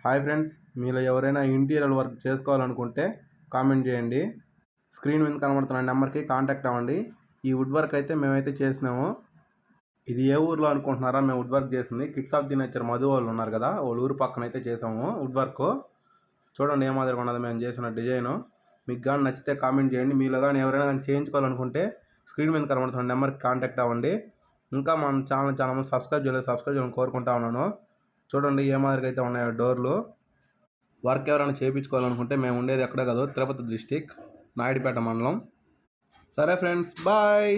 Hi friends, మీలో ఎవరైనా interior work చేసుకోవాలనుకుంటే కామెంట్ చేయండి. స్క్రీన్ మీద కనబడుతున్న నెంబర్కి కాంటాక్ట్ అవ్వండి. ఈ వుడ్ వర్క్ అయితే మేమైతే చేసినాము. ఇది ఏ ఊర్లో అనుకుంటున్నారా? మేము వుడ్ వర్క్ చేసింది kids of the nature Madhu వాళ్ళు ఉన్నారు కదా, వాళ్ళ ఊరు పక్కన అయితే చేసాము వుడ్ వర్క్. చూడండి ఏ మాదిరిగా ఉన్నది మేము చేసిన డిజైను. మీకు కానీ నచ్చితే కామెంట్ చేయండి. మీలో కానీ ఎవరైనా కానీ చేయించుకోవాలనుకుంటే స్క్రీన్ మీద కనబడుతున్న నెంబర్కి కాంటాక్ట్ అవ్వండి. ఇంకా మన ఛానల్ చాలా మంది సబ్స్క్రైబ్ చేయాలని కోరుకుంటా ఉన్నాను. చూడండి ఏ మాదిరిగా అయితే ఉన్నాయో డోర్లు. వర్క్ ఎవరైనా చేయించుకోవాలనుకుంటే మేము ఉండేది ఎక్కడే కాదు, తిరుపతి డిస్టిక్, నాయుడుపేట మండలం. సరే ఫ్రెండ్స్, బాయ్.